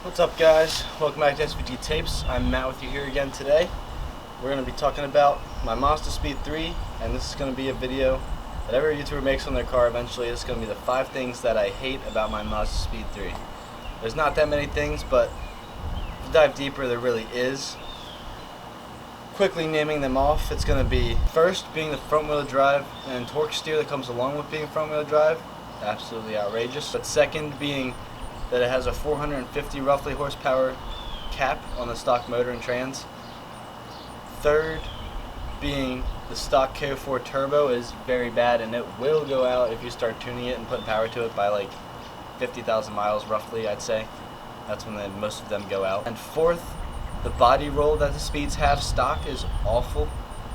What's up, guys? Welcome back to SVG Tapes. I'm Matt with you here again today. We're going to be talking about my Mazdaspeed3, and this is going to be a video that every YouTuber makes on their car eventually. It's going to be the 5 things that I hate about my Mazdaspeed3. There's not that many things, but if you dive deeper, there really is. Quickly naming them off, it's going to be first being the front wheel drive and torque steer that comes along with being front wheel drive. Absolutely outrageous. But second being that it has a 450 roughly horsepower cap on the stock motor and trans. Third being the stock KO4 turbo is very bad, and it will go out if you start tuning it and putting power to it by like 50,000 miles roughly, I'd say. That's when most of them go out. And fourth, the body roll that the Speeds have stock is awful.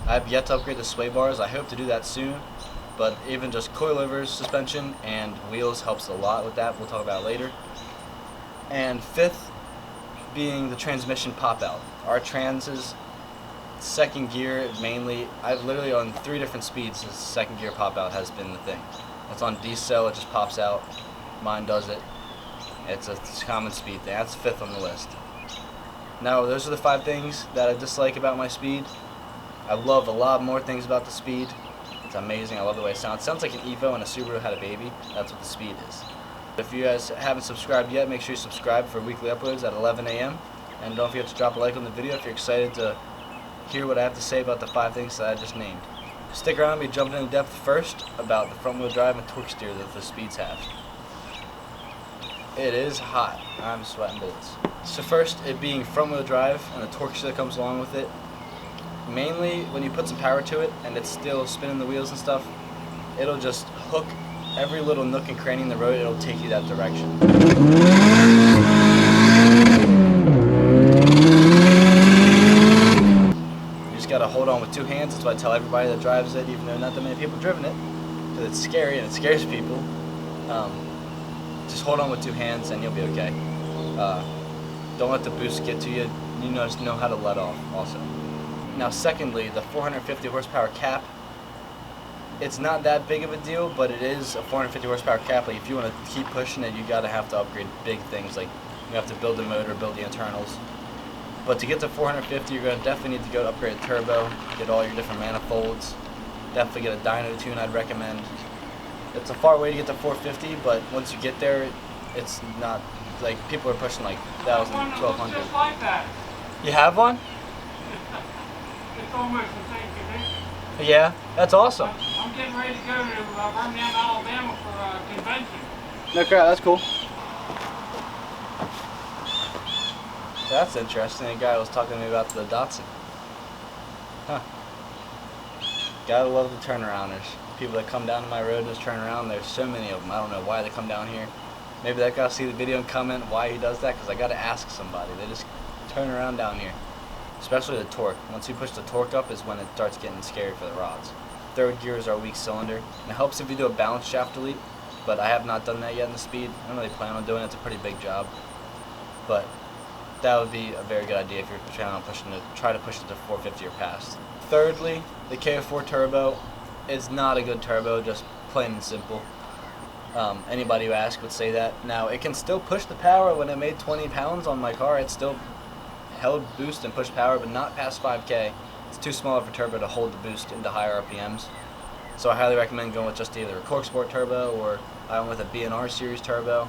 I have yet to upgrade the sway bars. I hope to do that soon, but even just coilover suspension and wheels helps a lot with that. We'll talk about it later. And fifth being the transmission pop out. Our transes, second gear mainly, I've literally on 3 different speeds, the second gear pop out has been the thing. It's on diesel, it just pops out. Mine does it. It's a common speed thing. That's fifth on the list. Now, those are the 5 things that I dislike about my Speed. I love a lot more things about the Speed. It's amazing. I love the way it sounds. It sounds like an Evo and a Subaru had a baby. That's what the Speed is. If you guys haven't subscribed yet, make sure you subscribe for weekly uploads at 11 a.m. And don't forget to drop a like on the video if you're excited to hear what I have to say about the 5 things that I just named. Stick around, we'll be jumping into depth first about the front wheel drive and torque steer that the Speeds have. It is hot. I'm sweating bullets. So first, it being front wheel drive and the torque steer that comes along with it. Mainly when you put some power to it and it's still spinning the wheels and stuff, it'll just hook every little nook and cranny in the road. It'll take you that direction. You just gotta hold on with 2 hands. That's why I tell everybody that drives it, even though not that many people have driven it, because it's scary and it scares people. Just hold on with 2 hands and you'll be okay. Don't let the boost get to you. You just know how to let off also. Now secondly, the 450 horsepower cap. It's not that big of a deal, but it is a 450 horsepower cap. Like if you want to keep pushing it, you gotta have to upgrade big things. Like you have to build the motor, build the internals. But to get to 450, you're gonna definitely need to go to upgrade the turbo, get all your different manifolds. Definitely get a dyno tune. I'd recommend. It's a far way to get to 450, but once you get there, it's not like people are pushing like 1,000, 1,200. Just like that. You have one? It's almost the same condition. Yeah, that's awesome. I'm getting ready to go to Birmingham, Alabama for a convention. No crap, that's cool. That's interesting. A guy was talking to me about the Datsun. Huh. Gotta love the turnarounders. People that come down to my road and just turn around. There's so many of them. I don't know why they come down here. Maybe that guy will see the video and comment why he does that, because I gotta ask somebody. They just turn around down here. Especially the torque. Once you push the torque up is when it starts getting scary for the rods. Third gear is our weak cylinder. And it helps if you do a balance shaft delete, but I have not done that yet in the Speed. I don't really plan on doing it. It's a pretty big job. But that would be a very good idea if you're trying on try to push it to 450 or past. Thirdly, the KO4 turbo is not a good turbo, just plain and simple. Anybody who asks would say that. Now, it can still push the power. When it made 20 pounds on my car, it still held boost and pushed power, but not past 5K. It's too small of a turbo to hold the boost into higher RPMs. So I highly recommend going with just either a Cork Sport turbo or I went with a B&R series turbo.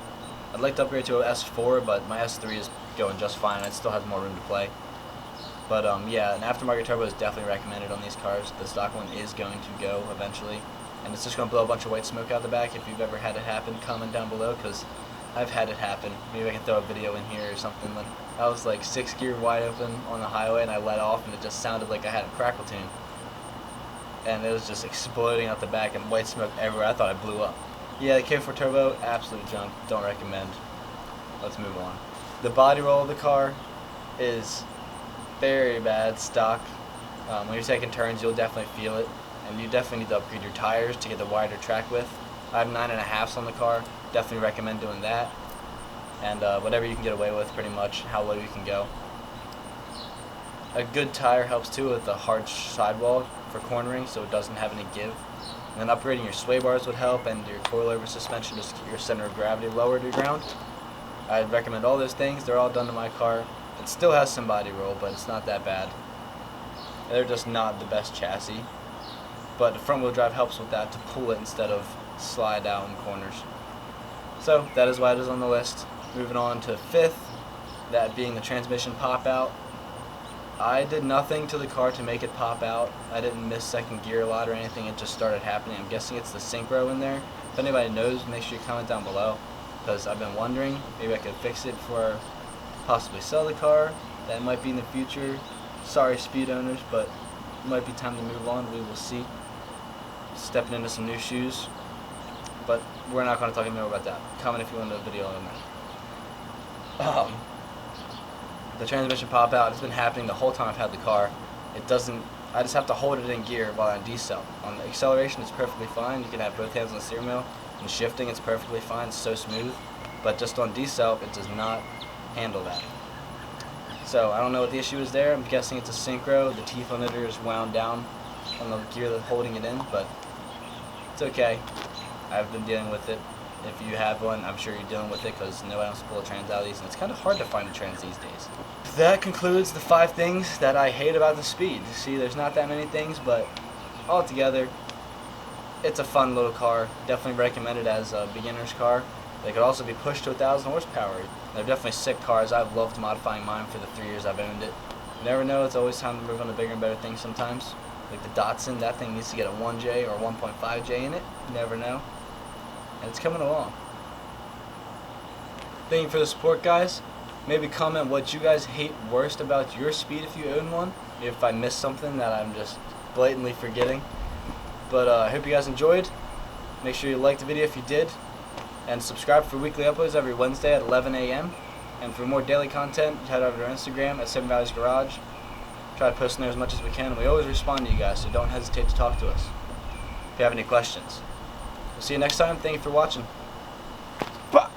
I'd like to upgrade to an S4, but my S3 is going just fine. It still has more room to play. But yeah, an aftermarket turbo is definitely recommended on these cars. The stock one is going to go eventually. And it's just going to blow a bunch of white smoke out the back. If you've ever had it happen, comment down below, because I've had it happen. Maybe I can throw a video in here or something. Like I was like 6th gear wide open on the highway and I let off and it just sounded like I had a crackle tune. And it was just exploding out the back and white smoke everywhere. I thought I blew up. Yeah, the K4 turbo, absolute junk. Don't recommend. Let's move on. The body roll of the car is very bad stock. When you're taking turns, you'll definitely feel it. And you definitely need to upgrade your tires to get the wider track width. I have 9.5s on the car. Definitely recommend doing that. And whatever you can get away with, pretty much, how low you can go. A good tire helps too with the hard sidewall for cornering, so it doesn't have any give. And then upgrading your sway bars would help, and your coilover suspension, just to keep your center of gravity lower to the ground. I'd recommend all those things. They're all done to my car. It still has some body roll, but it's not that bad. They're just not the best chassis. But the front wheel drive helps with that, to pull it instead of slide out in corners. So that is why it is on the list. Moving on to fifth, that being the transmission pop out. I did nothing to the car to make it pop out. I didn't miss second gear a lot or anything. It just started happening. I'm guessing it's the synchro in there. If anybody knows, make sure you comment down below, because I've been wondering. Maybe I could fix it before I possibly sell the car. That might be in the future. Sorry, speed owners, but it might be time to move on. We will see. Stepping into some new shoes. But we're not going to talk anymore about that. Comment if you want a video on that. The transmission pop out has been happening the whole time I've had the car. It doesn't, I just have to hold it in gear while I'm decel. On the acceleration it's perfectly fine. You can have both hands on the steering wheel. And shifting it's perfectly fine, it's so smooth. But just on decel it does not handle that. So I don't know what the issue is there. I'm guessing it's a synchro. The teeth limiter is wound down on the gear that's holding it in, but it's okay. I've been dealing with it. If you have one, I'm sure you're dealing with it, because nobody wants to pull a trans out of these, and it's kind of hard to find a trans these days. That concludes the 5 things that I hate about the Speed. See, there's not that many things, but altogether, it's a fun little car. Definitely recommend it as a beginner's car. They could also be pushed to 1,000 horsepower. They're definitely sick cars. I've loved modifying mine for the 3 years I've owned it. You never know, it's always time to move on to bigger and better things sometimes. Like the Datsun, that thing needs to get a 1J or 1.5J in it. You never know. And it's coming along. Thank you for the support, guys. Maybe comment what you guys hate worst about your Speed if you own one. If I missed something that I'm just blatantly forgetting. But I hope you guys enjoyed. Make sure you like the video if you did. And subscribe for weekly uploads every Wednesday at 11 a.m. And for more daily content, head over to our Instagram at 7 Valleys Garage. Try to post in there as much as we can. And we always respond to you guys, so don't hesitate to talk to us if you have any questions. We'll see you next time. Thank you for watching. Bye.